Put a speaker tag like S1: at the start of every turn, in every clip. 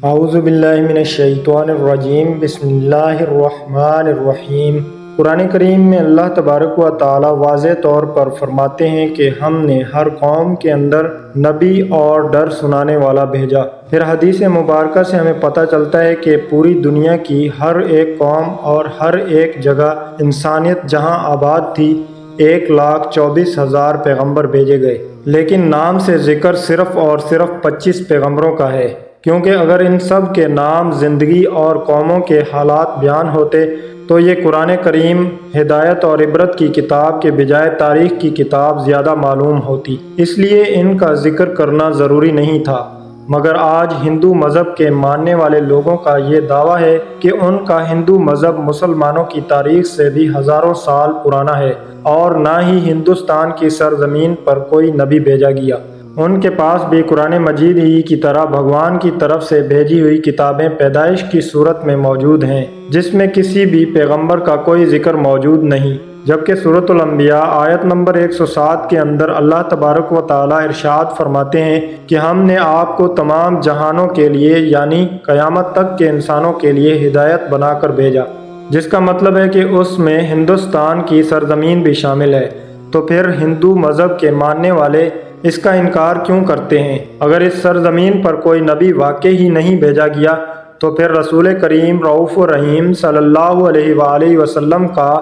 S1: اعوذ باللہ من الشیطان الرجیم، بسم اللہ الرحمن الرحیم۔ قرآن کریم میں اللہ تبارک و تعالی واضح طور پر فرماتے ہیں کہ ہم نے ہر قوم کے اندر نبی اور ڈر سنانے والا بھیجا۔ پھر حدیث مبارکہ سے ہمیں پتہ چلتا ہے کہ پوری دنیا کی ہر ایک قوم اور ہر ایک جگہ انسانیت جہاں آباد تھی 1,24,000 پیغمبر بھیجے گئے، لیکن نام سے ذکر صرف اور صرف 25 پیغمبروں کا ہے، کیونکہ اگر ان سب کے نام، زندگی اور قوموں کے حالات بیان ہوتے تو یہ قرآن کریم ہدایت اور عبرت کی کتاب کے بجائے تاریخ کی کتاب زیادہ معلوم ہوتی، اس لیے ان کا ذکر کرنا ضروری نہیں تھا۔ مگر آج ہندو مذہب کے ماننے والے لوگوں کا یہ دعویٰ ہے کہ ان کا ہندو مذہب مسلمانوں کی تاریخ سے بھی ہزاروں سال پرانا ہے، اور نہ ہی ہندوستان کی سرزمین پر کوئی نبی بھیجا گیا۔ ان کے پاس بھی قرآن مجید ہی کی طرح بھگوان کی طرف سے بھیجی ہوئی کتابیں پیدائش کی صورت میں موجود ہیں، جس میں کسی بھی پیغمبر کا کوئی ذکر موجود نہیں، جبکہ سورۃ الانبیاء آیت نمبر 107 کے اندر اللہ تبارک و تعالی ارشاد فرماتے ہیں کہ ہم نے آپ کو تمام جہانوں کے لیے یعنی قیامت تک کے انسانوں کے لیے ہدایت بنا کر بھیجا، جس کا مطلب ہے کہ اس میں ہندوستان کی سرزمین بھی شامل ہے۔ تو پھر ہندو مذہب کے ماننے والے اس کا انکار کیوں کرتے ہیں؟ اگر اس سرزمین پر کوئی نبی واقع ہی نہیں بھیجا گیا تو پھر رسول کریم رؤوف الرحیم صلی اللہ علیہ وآلہ وسلم کا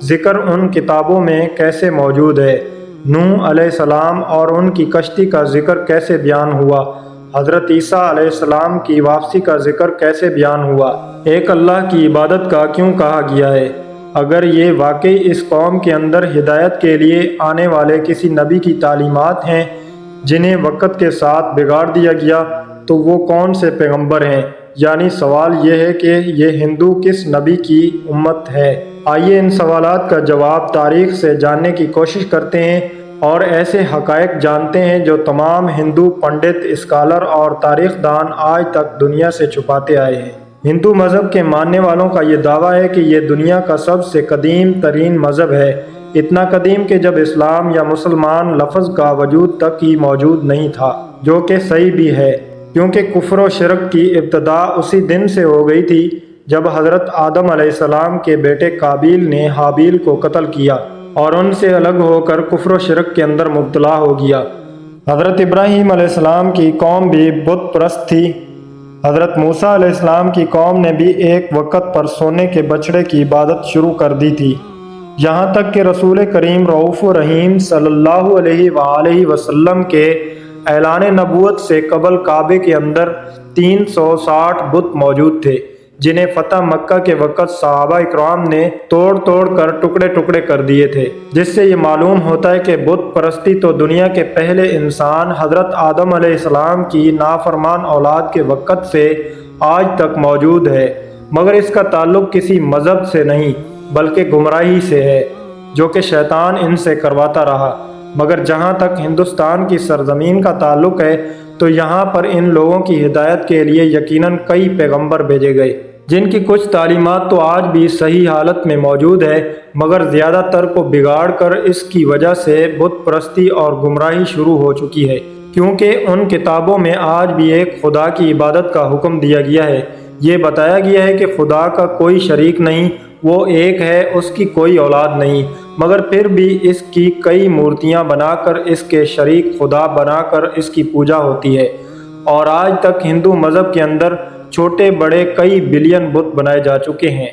S1: ذکر ان کتابوں میں کیسے موجود ہے؟ نوح علیہ السلام اور ان کی کشتی کا ذکر کیسے بیان ہوا؟ حضرت عیسیٰ علیہ السلام کی واپسی کا ذکر کیسے بیان ہوا؟ ایک اللہ کی عبادت کا کیوں کہا گیا ہے؟ اگر یہ واقعی اس قوم کے اندر ہدایت کے لیے آنے والے کسی نبی کی تعلیمات ہیں جنہیں وقت کے ساتھ بگاڑ دیا گیا تو وہ کون سے پیغمبر ہیں؟ یعنی سوال یہ ہے کہ یہ ہندو کس نبی کی امت ہے؟ آئیے ان سوالات کا جواب تاریخ سے جاننے کی کوشش کرتے ہیں اور ایسے حقائق جانتے ہیں جو تمام ہندو پنڈت، اسکالر اور تاریخ دان آج تک دنیا سے چھپاتے آئے ہیں۔ ہندو مذہب کے ماننے والوں کا یہ دعویٰ ہے کہ یہ دنیا کا سب سے قدیم ترین مذہب ہے، اتنا قدیم کہ جب اسلام یا مسلمان لفظ کا وجود تک ہی موجود نہیں تھا، جو کہ صحیح بھی ہے، کیونکہ کفر و شرک کی ابتدا اسی دن سے ہو گئی تھی جب حضرت آدم علیہ السلام کے بیٹے قابیل نے حابیل کو قتل کیا اور ان سے الگ ہو کر کفر و شرک کے اندر مبتلا ہو گیا۔ حضرت ابراہیم علیہ السلام کی قوم بھی بت پرست تھی۔ حضرت موسیٰ علیہ السلام کی قوم نے بھی ایک وقت پر سونے کے بچڑے کی عبادت شروع کر دی تھی، یہاں تک کہ رسول کریم رؤوف الرحیم صلی اللہ علیہ وآلہ وسلم کے اعلان نبوت سے قبل کعبے کے اندر 360 بت موجود تھے، جنہیں فتح مکہ کے وقت صحابہ اکرام نے توڑ کر ٹکڑے ٹکڑے کر دیے تھے، جس سے یہ معلوم ہوتا ہے کہ بت پرستی تو دنیا کے پہلے انسان حضرت آدم علیہ السلام کی نافرمان اولاد کے وقت سے آج تک موجود ہے، مگر اس کا تعلق کسی مذہب سے نہیں بلکہ گمراہی سے ہے جو کہ شیطان ان سے کرواتا رہا۔ مگر جہاں تک ہندوستان کی سرزمین کا تعلق ہے تو یہاں پر ان لوگوں کی ہدایت کے لیے یقیناً کئی پیغمبر بھیجے گئے، جن کی کچھ تعلیمات تو آج بھی صحیح حالت میں موجود ہے، مگر زیادہ تر کو بگاڑ کر اس کی وجہ سے بت پرستی اور گمراہی شروع ہو چکی ہے، کیونکہ ان کتابوں میں آج بھی ایک خدا کی عبادت کا حکم دیا گیا ہے۔ یہ بتایا گیا ہے کہ خدا کا کوئی شریک نہیں، وہ ایک ہے، اس کی کوئی اولاد نہیں، مگر پھر بھی اس کی کئی مورتیاں بنا کر اس کے شریک خدا بنا کر اس کی پوجا ہوتی ہے، اور آج تک ہندو مذہب کے اندر چھوٹے بڑے کئی بلین بت بنائے جا چکے ہیں۔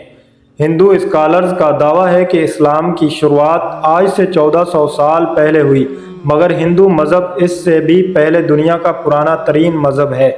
S1: ہندو اسکالرز کا دعویٰ ہے کہ اسلام کی شروعات آج سے 1400 سال پہلے ہوئی، مگر ہندو مذہب اس سے بھی پہلے دنیا کا پرانا ترین مذہب ہے،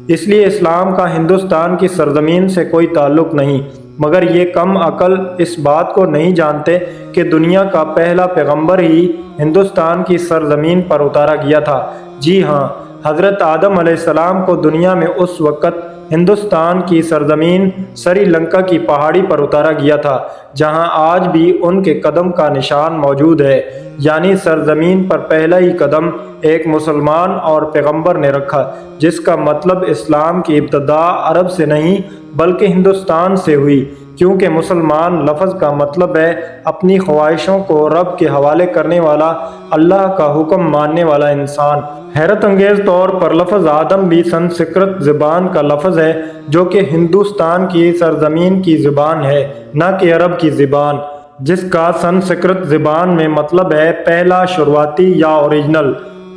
S1: اس لیے اسلام کا ہندوستان کی سرزمین سے کوئی تعلق نہیں۔ مگر یہ کم عقل اس بات کو نہیں جانتے کہ دنیا کا پہلا پیغمبر ہی ہندوستان کی سرزمین پر اتارا گیا تھا۔ جی ہاں، حضرت آدم علیہ السلام کو دنیا میں اس وقت ہندوستان کی سرزمین سری لنکا کی پہاڑی پر اتارا گیا تھا، جہاں آج بھی ان کے قدم کا نشان موجود ہے، یعنی سرزمین پر پہلا ہی قدم ایک مسلمان اور پیغمبر نے رکھا، جس کا مطلب اسلام کی ابتدا عرب سے نہیں بلکہ ہندوستان سے ہوئی، کیونکہ مسلمان لفظ کا مطلب ہے اپنی خواہشوں کو رب کے حوالے کرنے والا، اللہ کا حکم ماننے والا انسان۔ حیرت انگیز طور پر لفظ آدم بھی سنسکرت زبان کا لفظ ہے، جو کہ ہندوستان کی سرزمین کی زبان ہے، نہ کہ عرب کی زبان، جس کا سنسکرت زبان میں مطلب ہے پہلا، شروعاتی یا اوریجنل۔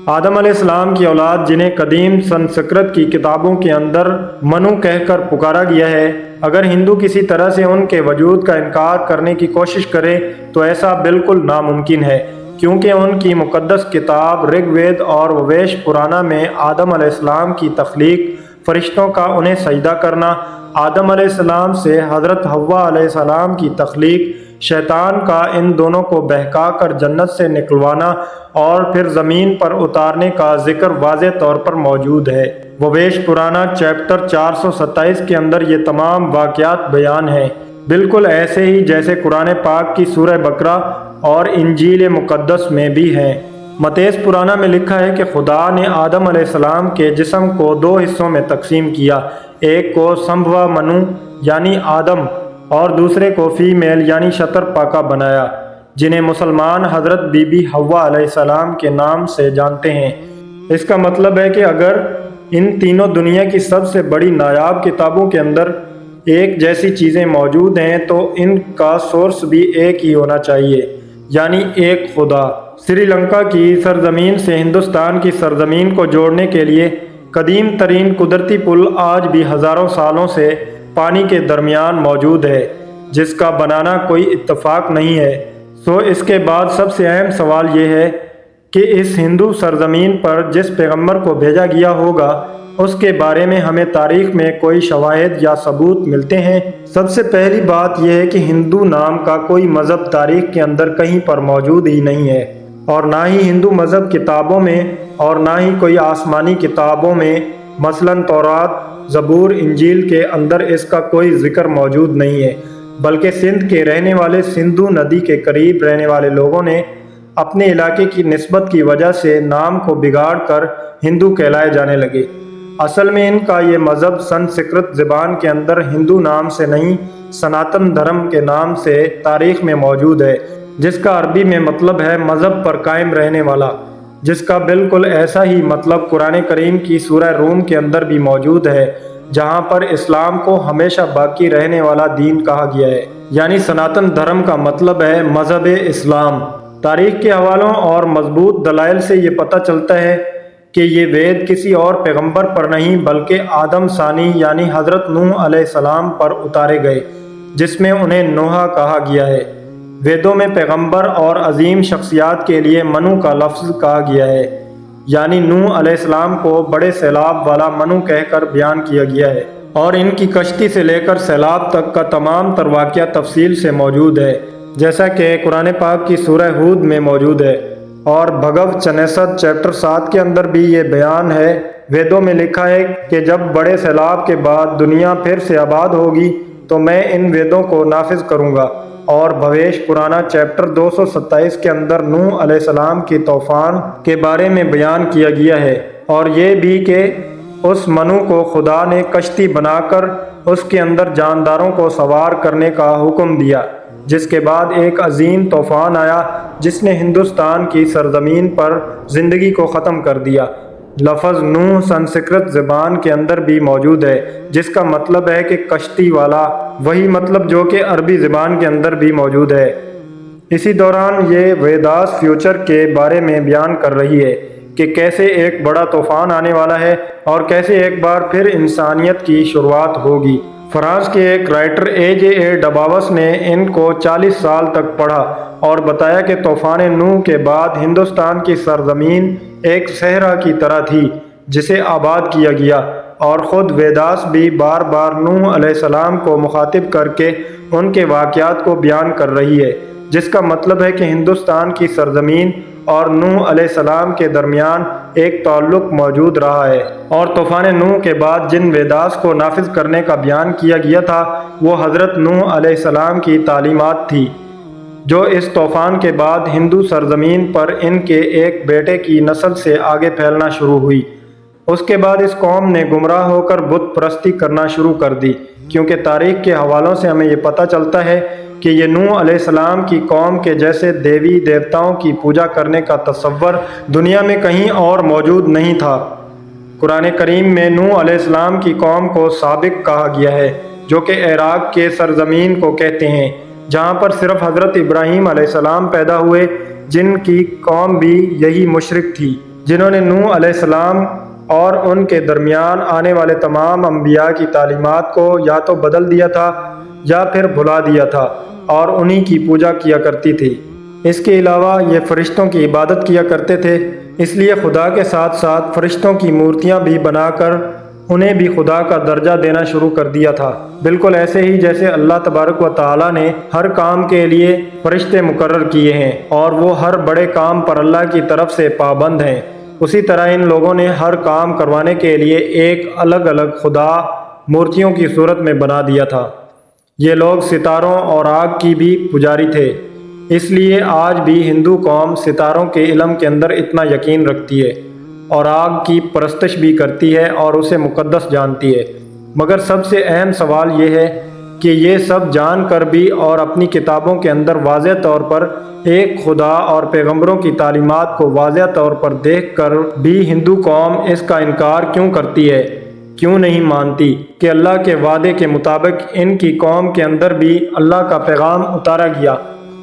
S1: آدم علیہ السلام کی اولاد، جنہیں قدیم سنسکرت کی کتابوں کے اندر منو کہہ کر پکارا گیا ہے، اگر ہندو کسی طرح سے ان کے وجود کا انکار کرنے کی کوشش کرے تو ایسا بالکل ناممکن ہے، کیونکہ ان کی مقدس کتاب رگ وید اور وویش پرانا میں آدم علیہ السلام کی تخلیق، فرشتوں کا انہیں سجدہ کرنا، آدم علیہ السلام سے حضرت حوا علیہ السلام کی تخلیق، شیطان کا ان دونوں کو بہکا کر جنت سے نکلوانا اور پھر زمین پر اتارنے کا ذکر واضح طور پر موجود ہے۔ وویش پرانا چیپٹر 427 کے اندر یہ تمام واقعات بیان ہیں، بالکل ایسے ہی جیسے قرآن پاک کی سورہ بقرہ اور انجیل مقدس میں بھی ہیں۔ متیس پرانا میں لکھا ہے کہ خدا نے آدم علیہ السلام کے جسم کو 2 حصوں میں تقسیم کیا، ایک کو سمبھوا منو یعنی آدم اور دوسرے کو فیمیل یعنی شتر پاکا بنایا، جنہیں مسلمان حضرت بی بی حوا علیہ السلام کے نام سے جانتے ہیں۔ اس کا مطلب ہے کہ اگر ان تینوں دنیا کی سب سے بڑی نایاب کتابوں کے اندر ایک جیسی چیزیں موجود ہیں تو ان کا سورس بھی ایک ہی ہونا چاہیے، یعنی ایک خدا۔ سری لنکا کی سرزمین سے ہندوستان کی سرزمین کو جوڑنے کے لیے قدیم ترین قدرتی پل آج بھی ہزاروں سالوں سے پانی کے درمیان موجود ہے، جس کا بنانا کوئی اتفاق نہیں ہے۔ اس کے بعد سب سے اہم سوال یہ ہے کہ اس ہندو سرزمین پر جس پیغمبر کو بھیجا گیا ہوگا، اس کے بارے میں ہمیں تاریخ میں کوئی شواہد یا ثبوت ملتے ہیں؟ سب سے پہلی بات یہ ہے کہ ہندو نام کا کوئی مذہب تاریخ کے اندر کہیں پر موجود ہی نہیں ہے، اور نہ ہی ہندو مذہب کتابوں میں اور نہ ہی کوئی آسمانی کتابوں میں، مثلاً تورات، زبور، انجیل کے اندر اس کا کوئی ذکر موجود نہیں ہے، بلکہ سندھ کے رہنے والے سندھو ندی کے قریب رہنے والے لوگوں نے اپنے علاقے کی نسبت کی وجہ سے نام کو بگاڑ کر ہندو کہلائے جانے لگے۔ اصل میں ان کا یہ مذہب سنسکرت زبان کے اندر ہندو نام سے نہیں، سناتن دھرم کے نام سے تاریخ میں موجود ہے، جس کا عربی میں مطلب ہے مذہب پر قائم رہنے والا، جس کا بالکل ایسا ہی مطلب قرآن کریم کی سورہ روم کے اندر بھی موجود ہے، جہاں پر اسلام کو ہمیشہ باقی رہنے والا دین کہا گیا ہے، یعنی سناتن دھرم کا مطلب ہے مذہب اسلام۔ تاریخ کے حوالوں اور مضبوط دلائل سے یہ پتہ چلتا ہے کہ یہ وید کسی اور پیغمبر پر نہیں بلکہ آدم ثانی یعنی حضرت نوح علیہ السلام پر اتارے گئے، جس میں انہیں نوح کہا گیا ہے۔ ویدوں میں پیغمبر اور عظیم شخصیات کے لیے منو کا لفظ کہا گیا ہے، یعنی نوح علیہ السلام کو بڑے سیلاب والا منو کہہ کر بیان کیا گیا ہے، اور ان کی کشتی سے لے کر سیلاب تک کا تمام تر واقعہ تفصیل سے موجود ہے، جیسا کہ قرآن پاک کی سورہ ہود میں موجود ہے، اور بھگو چنیسد چیپٹر 7 کے اندر بھی یہ بیان ہے۔ ویدوں میں لکھا ہے کہ جب بڑے سیلاب کے بعد دنیا پھر سے آباد ہوگی تو میں ان ویدوں کو نافذ کروں گا، اور بھویش پرانا چیپٹر 227 کے اندر نوح علیہ السلام کی طوفان کے بارے میں بیان کیا گیا ہے، اور یہ بھی کہ اس منو کو خدا نے کشتی بنا کر اس کے اندر جانداروں کو سوار کرنے کا حکم دیا، جس کے بعد ایک عظیم طوفان آیا جس نے ہندوستان کی سرزمین پر زندگی کو ختم کر دیا۔ لفظ نوح سنسکرت زبان کے اندر بھی موجود ہے، جس کا مطلب ہے کہ کشتی والا، وہی مطلب جو کہ عربی زبان کے اندر بھی موجود ہے۔ اسی دوران یہ ویداس فیوچر کے بارے میں بیان کر رہی ہے کہ کیسے ایک بڑا طوفان آنے والا ہے اور کیسے ایک بار پھر انسانیت کی شروعات ہوگی۔ فرانس کے ایک رائٹر اے ڈباوس نے ان کو 40 سال تک پڑھا اور بتایا کہ طوفان نوح کے بعد ہندوستان کی سرزمین ایک صحرا کی طرح تھی جسے آباد کیا گیا، اور خود ویداس بھی بار بار نوح علیہ السلام کو مخاطب کر کے ان کے واقعات کو بیان کر رہی ہے، جس کا مطلب ہے کہ ہندوستان کی سرزمین اور نوح علیہ السلام کے درمیان ایک تعلق موجود رہا ہے، اور طوفان نوح کے بعد جن ویداس کو نافذ کرنے کا بیان کیا گیا تھا وہ حضرت نوح علیہ السلام کی تعلیمات تھی، جو اس طوفان کے بعد ہندو سرزمین پر ان کے ایک بیٹے کی نسل سے آگے پھیلنا شروع ہوئی۔ اس کے بعد اس قوم نے گمراہ ہو کر بت پرستی کرنا شروع کر دی، کیونکہ تاریخ کے حوالوں سے ہمیں یہ پتہ چلتا ہے کہ یہ نوح علیہ السلام کی قوم کے جیسے دیوی دیوتاؤں کی پوجا کرنے کا تصور دنیا میں کہیں اور موجود نہیں تھا۔ قرآن کریم میں نوح علیہ السلام کی قوم کو سابق کہا گیا ہے، جو کہ عراق کے سرزمین کو کہتے ہیں، جہاں پر صرف حضرت ابراہیم علیہ السلام پیدا ہوئے، جن کی قوم بھی یہی مشرک تھی، جنہوں نے نوح علیہ السلام اور ان کے درمیان آنے والے تمام انبیاء کی تعلیمات کو یا تو بدل دیا تھا یا پھر بھلا دیا تھا اور انہی کی پوجا کیا کرتی تھی۔ اس کے علاوہ یہ فرشتوں کی عبادت کیا کرتے تھے، اس لیے خدا کے ساتھ ساتھ فرشتوں کی مورتیاں بھی بنا کر انہیں بھی خدا کا درجہ دینا شروع کر دیا تھا، بالکل ایسے ہی جیسے اللہ تبارک و تعالیٰ نے ہر کام کے لیے فرشتے مقرر کیے ہیں اور وہ ہر بڑے کام پر اللہ کی طرف سے پابند ہیں، اسی طرح ان لوگوں نے ہر کام کروانے کے لیے ایک الگ الگ خدا مورتیوں کی صورت میں بنا دیا تھا۔ یہ لوگ ستاروں اور آگ کی بھی پجاری تھے، اس لیے آج بھی ہندو قوم ستاروں کے علم کے اندر اتنا یقین رکھتی ہے اور آگ کی پرستش بھی کرتی ہے اور اسے مقدس جانتی ہے۔ مگر سب سے اہم سوال یہ ہے کہ یہ سب جان کر بھی اور اپنی کتابوں کے اندر واضح طور پر ایک خدا اور پیغمبروں کی تعلیمات کو واضح طور پر دیکھ کر بھی ہندو قوم اس کا انکار کیوں کرتی ہے، کیوں نہیں مانتی کہ اللہ کے وعدے کے مطابق ان کی قوم کے اندر بھی اللہ کا پیغام اتارا گیا،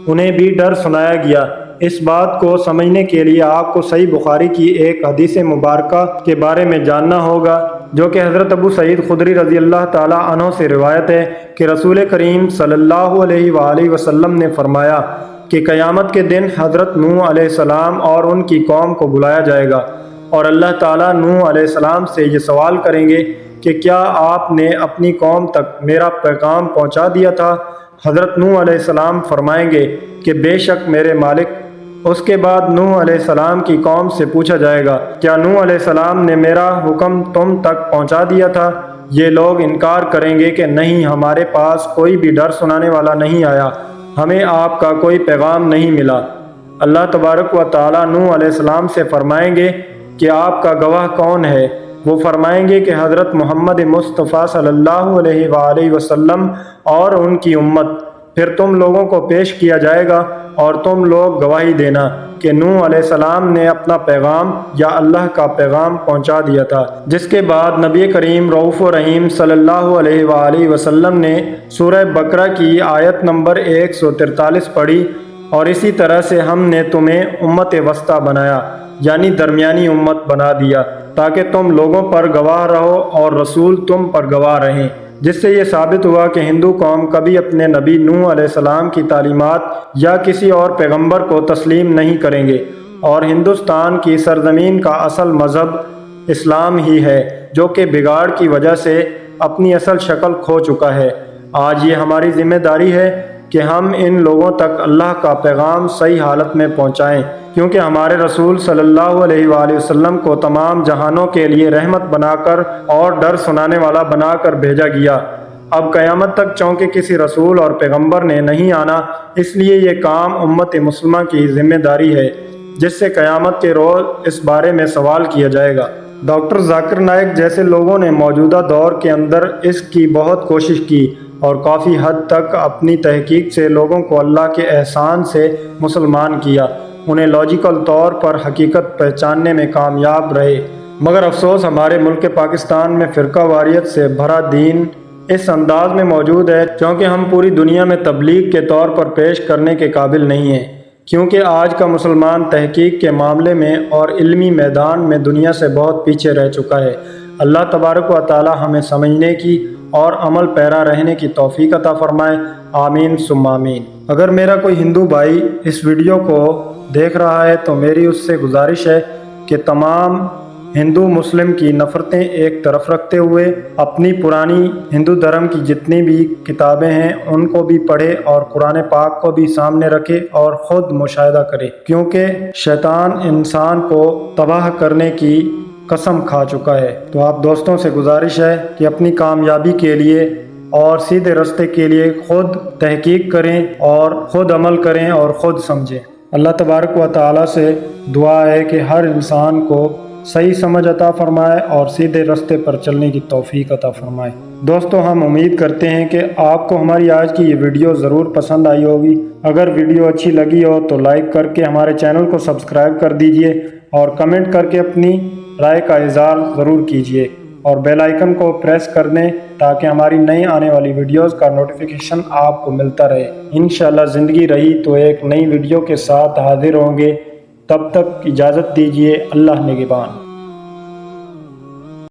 S1: انہیں بھی ڈر سنایا گیا۔ اس بات کو سمجھنے کے لیے آپ کو صحیح بخاری کی ایک حدیث مبارکہ کے بارے میں جاننا ہوگا، جو کہ حضرت ابو سعید خدری رضی اللہ تعالی عنہ سے روایت ہے کہ رسول کریم صلی اللہ علیہ وآلہ وسلم نے فرمایا کہ قیامت کے دن حضرت نوح علیہ السلام اور ان کی قوم کو بلایا جائے گا اور اللہ تعالیٰ نوح علیہ السلام سے یہ سوال کریں گے کہ کیا آپ نے اپنی قوم تک میرا پیغام پہنچا دیا تھا؟ حضرت نوح علیہ السلام فرمائیں گے کہ بے شک میرے مالک۔ اس کے بعد نوح علیہ السلام کی قوم سے پوچھا جائے گا کیا نوح علیہ السلام نے میرا حکم تم تک پہنچا دیا تھا؟ یہ لوگ انکار کریں گے کہ نہیں، ہمارے پاس کوئی بھی ڈر سنانے والا نہیں آیا، ہمیں آپ کا کوئی پیغام نہیں ملا۔ اللہ تبارک و تعالیٰ نوح علیہ السلام سے فرمائیں گے کہ آپ کا گواہ کون ہے؟ وہ فرمائیں گے کہ حضرت محمد مصطفیٰ صلی اللہ علیہ وآلہ وسلم اور ان کی امت۔ پھر تم لوگوں کو پیش کیا جائے گا اور تم لوگ گواہی دینا کہ نوح علیہ السلام نے اپنا پیغام یا اللہ کا پیغام پہنچا دیا تھا۔ جس کے بعد نبی کریم رؤوف و رحیم صلی اللہ علیہ وآلہ وسلم نے سورہ بقرہ کی آیت نمبر 143 پڑھی، اور اسی طرح سے ہم نے تمہیں امت وسطیٰ بنایا، یعنی درمیانی امت بنا دیا، تاکہ تم لوگوں پر گواہ رہو اور رسول تم پر گواہ رہیں۔ جس سے یہ ثابت ہوا کہ ہندو قوم کبھی اپنے نبی نوح علیہ السلام کی تعلیمات یا کسی اور پیغمبر کو تسلیم نہیں کریں گے، اور ہندوستان کی سرزمین کا اصل مذہب اسلام ہی ہے، جو کہ بگاڑ کی وجہ سے اپنی اصل شکل کھو چکا ہے۔ آج یہ ہماری ذمہ داری ہے کہ ہم ان لوگوں تک اللہ کا پیغام صحیح حالت میں پہنچائیں، کیونکہ ہمارے رسول صلی اللہ علیہ وآلہ وسلم کو تمام جہانوں کے لیے رحمت بنا کر اور ڈر سنانے والا بنا کر بھیجا گیا۔ اب قیامت تک چونکہ کسی رسول اور پیغمبر نے نہیں آنا، اس لیے یہ کام امت مسلمہ کی ذمہ داری ہے، جس سے قیامت کے روز اس بارے میں سوال کیا جائے گا۔ ڈاکٹر ذاکر نائک جیسے لوگوں نے موجودہ دور کے اندر اس کی بہت کوشش کی اور کافی حد تک اپنی تحقیق سے لوگوں کو اللہ کے احسان سے مسلمان کیا، انہیں لاجیکل طور پر حقیقت پہچاننے میں کامیاب رہے۔ مگر افسوس ہمارے ملک پاکستان میں فرقہ واریت سے بھرا دین اس انداز میں موجود ہے، کیونکہ ہم پوری دنیا میں تبلیغ کے طور پر پیش کرنے کے قابل نہیں ہیں، کیونکہ آج کا مسلمان تحقیق کے معاملے میں اور علمی میدان میں دنیا سے بہت پیچھے رہ چکا ہے۔ اللہ تبارک و تعالی ہمیں سمجھنے کی اور عمل پیرا رہنے کی توفیق عطا فرمائے، آمین ثم آمین۔ اگر میرا کوئی ہندو بھائی اس ویڈیو کو دیکھ رہا ہے تو میری اس سے گزارش ہے کہ تمام ہندو مسلم کی نفرتیں ایک طرف رکھتے ہوئے اپنی پرانی ہندو دھرم کی جتنی بھی کتابیں ہیں ان کو بھی پڑھے اور قرآن پاک کو بھی سامنے رکھے اور خود مشاہدہ کرے، کیونکہ شیطان انسان کو تباہ کرنے کی قسم کھا چکا ہے۔ تو آپ دوستوں سے گزارش ہے کہ اپنی کامیابی کے لیے اور سیدھے راستے کے لیے خود تحقیق کریں اور خود عمل کریں اور خود سمجھیں۔ اللہ تبارک و تعالی سے دعا ہے کہ ہر انسان کو صحیح سمجھ عطا فرمائے اور سیدھے راستے پر چلنے کی توفیق عطا فرمائے۔ دوستو ہم امید کرتے ہیں کہ آپ کو ہماری آج کی یہ ویڈیو ضرور پسند آئی ہوگی۔ اگر ویڈیو اچھی لگی ہو تو لائک کر کے ہمارے چینل کو سبسکرائب کر دیجئے اور کمنٹ کر کے اپنی رائے کا اظہار ضرور کیجئے اور بیل آئیکن کو پریس کر دیں تاکہ ہماری نئی آنے والی ویڈیوز کا نوٹیفیکیشن آپ کو ملتا رہے۔ انشاءاللہ زندگی رہی تو ایک نئی ویڈیو کے ساتھ حاضر ہوں گے، تب تک اجازت دیجئے، اللہ نگہبان۔